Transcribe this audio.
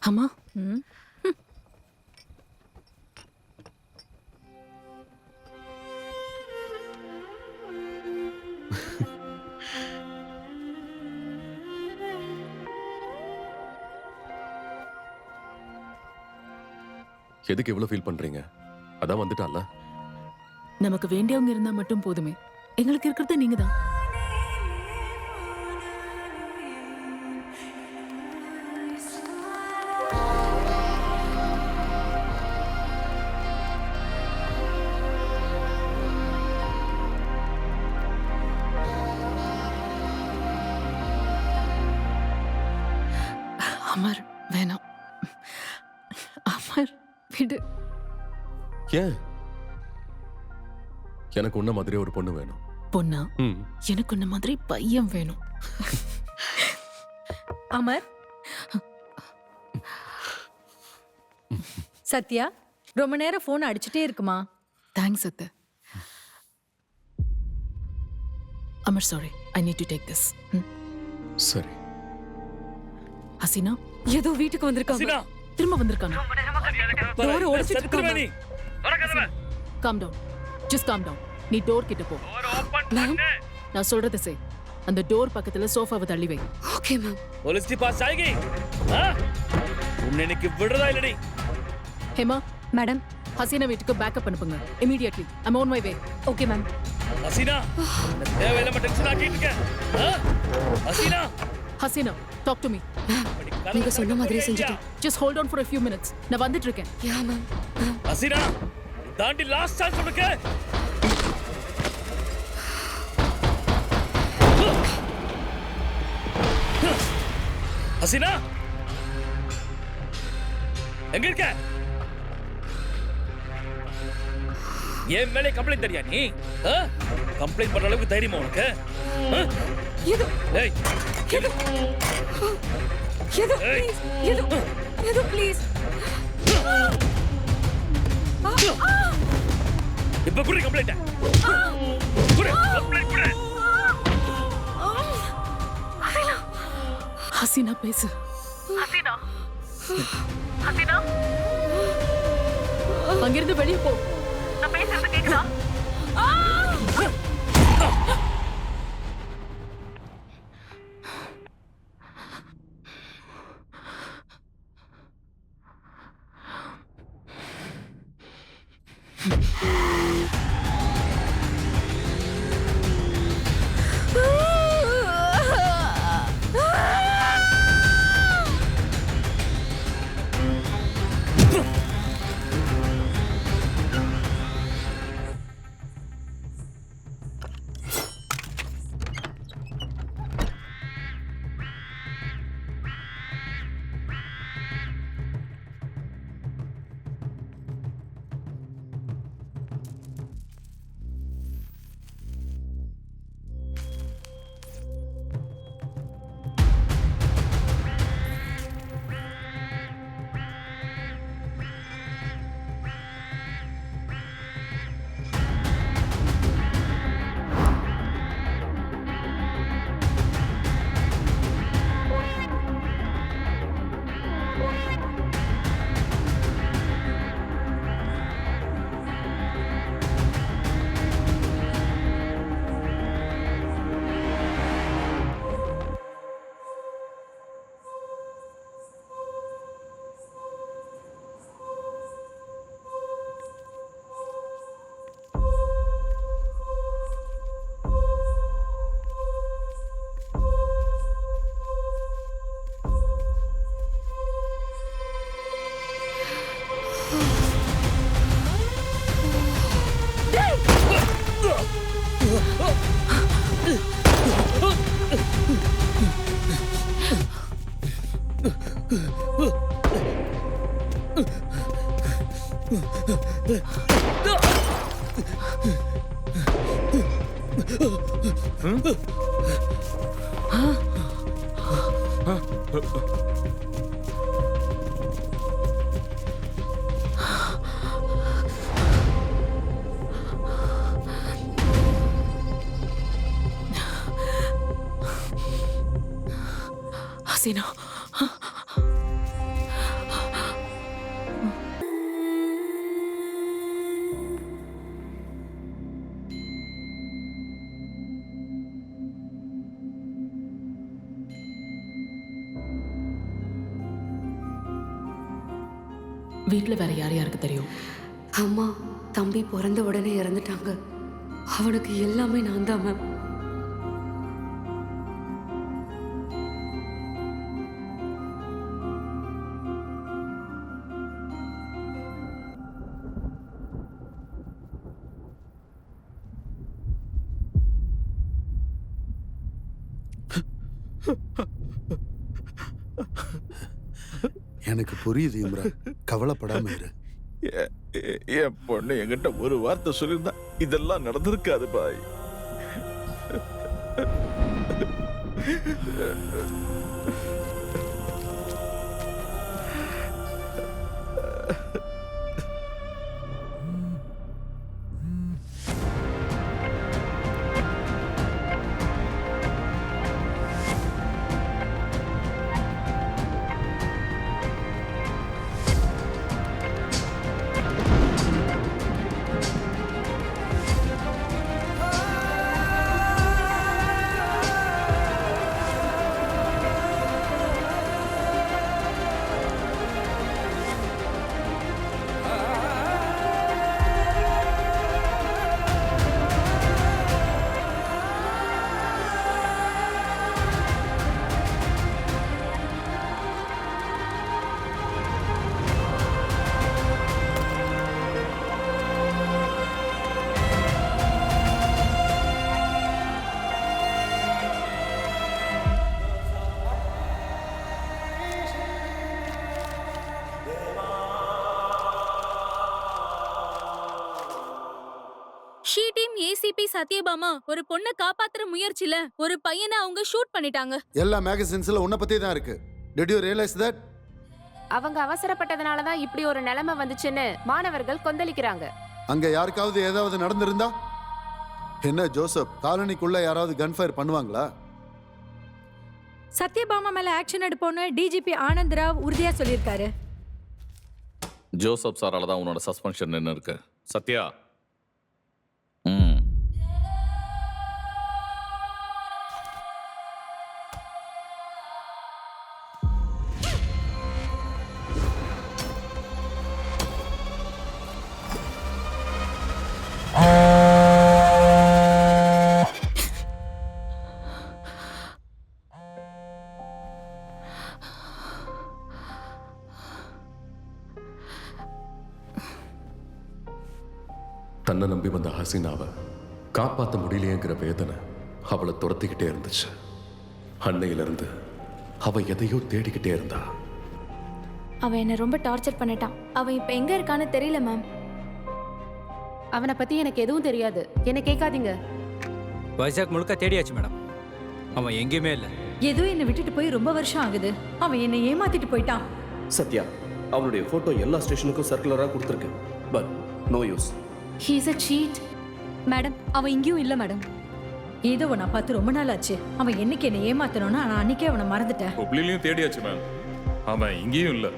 அம்மா எதுக்கு இவ்வளவு ஃபீல் பண்றீங்க? அதான் வந்துட்டான்ல. நமக்கு வேண்டியவங்க இருந்தா மட்டும் போதுமே. எங்களுக்கு இருக்கிறது நீங்க தான். அமர் வேணாம். அமர் விடு. ஏன்? எனக்கு உன்ன மாதிரி ஒரு பொண்ணு வேணும். பொண்ணா? எனக்கு உன்ன மாதிரி பையன் வேணும். அமர், சத்யா ரொம்ப நேரம் போன் அடிச்சுட்டே இருக்குமா? தேங்க்ஸ் அத்தை. Amar sorry, I need to take this. சரி. ஹசீனா ஏதோ வீட்டுக்கு வந்திருக்காங்க. திரும்ப வந்திருக்காங்க. டோர் உடைச்சிட்டு இருக்காங்க. Calm down, just calm down. நீ டோர் கிட்ட போ. நான் சொல்றத செய். அந்த டோர் பக்கத்துல சோஃபாவை தள்ளி வை. Okay ma'am. पुलिस के पास जाएगी? உன்னை விடுறதா இல்லடி? ஹேமா மேடம், ஹசீனா வீட்டுக்கு பேக்கப் அனுப்புங்க immediately. I am on my way. Okay ma'am. Haseena, தேவையில்லாம டென்ஷன் ஆக்கிட்டு இருக்க. Haseena, Haseena talk to me. நீங்க சொன்ன மாதிரியே செஞ்சுட்டேன். Just hold on for a few minutes. நான் வந்துட்டு இருக்கேன். Yeah ma'am. ஹசீனா, தாண்டி லாஸ்ட் சான்ஸ் உனக்கு. ஹசீனா, எங்க இருக்க? ஏன் மேலே கம்ப்ளைண்ட் தெரியா நீ? கம்ப்ளைண்ட் பண்ற அளவுக்கு தைரியமா உனக்கு? ஏதோ ஏய், ஏதோ ஏதோ ப்ளீஸ், ஏதோ ஏதோ ப்ளீஸ். இப்ப குடி கம்ப்ளைண்ட். குடி கம்ப்ளைண்ட் குடி. ஹசீனா பேசு. ஹசீனா, ஹசீனா, அங்கிருந்து வெளியே போ. நான் பேசுறது கேக்குதா? ஹசீனா வீட்ல வேற யார் யாருக்கு தெரியும்? அம்மா தம்பி பிறந்த உடனே இறந்துட்டாங்க. அவனுக்கு எல்லாமே நான் தான் மேம். எனக்கு புரியுது இம்ரான், கவலைப்படாம இரு. என் பொண்ணு என்கிட்ட ஒரு வார்த்தை சொல்லியிருந்தா இதெல்லாம் நடந்திருக்காது பாய். ஷீ டீம் ஏசிபி சத்யபாமா ஒரு பொண்ணை காப்பாத்துற முயற்சியில ஒரு பையனை அவங்க ஷூட் பண்ணிட்டாங்க. எல்லா மேகசின்ஸ்ல உன்னை பத்தி தான் இருக்கு. Did you realise that? அவங்க அவசரப்பட்டதனால தான் இப்படி ஒரு நிலைமை வந்துச்சுன்னு மாணவர்கள் கொந்தளிக்கிறாங்க. அங்க யாருக்காவது ஏதாவது நடந்திருந்தா என்ன ஜோசப், காலனிக்குள்ள யாராவது கன் ஃபயர் பண்ணுவாங்களா? சத்யபாமா மேல ஆக்ஷன் எடுப்போன்னு டிஜிபி ஆனந்த் ராவ் உறுதியா சொல்லியிருக்காரு. ஜோசப் சாரால தான் உன்னோட சஸ்பென்ஷன் நின்று இருக்கு. சத்யா, தன்னை நம்பி வந்த ஹசீனாவை காப்பாற்ற முடியலையேங்கிற வேதனை அவளை துரத்திக்கிட்டே இருந்துச்சு. அன்னையிலிருந்து அவ எதையோ தேடிக்கிட்டே இருந்தா. அவன் என்ன ரொம்ப டார்ச்சர் பண்ணிட்டான். அவன் இப்ப எங்க இருக்கான்னு தெரியல மேம். அவனை பத்தி எனக்கு எதுவும் தெரியாது, என்ன கேட்காதீங்க. வைசாக் முழுக்க தேடியாச்சு மேடம், அவன் எங்கேயுமே இல்லை. ஏதோ என்னை விட்டுட்டு போய் ரொம்ப வருஷம் ஆகுது. அவன் என்னை ஏமாத்திட்டு போயிட்டான். சத்யா, அவனுடைய போட்டோ எல்லா ஸ்டேஷனுக்கும் சர்க்குலரா கொடுத்துருக்கு. But no use. He is a cheat. Madam, அவன் இங்கேயும் இல்ல மேடம். ஏதோ நான் பார்த்து ரொம்ப நாள் ஆச்சு. அவன் என்னைக்கு என்னை ஏமாத்தணும்னா நான் அன்னைக்கே அவனை மறந்துட்டேன். பொப்ளிலையும் தேடியாச்சு மேம், அவன் இங்கேயும் இல்லை.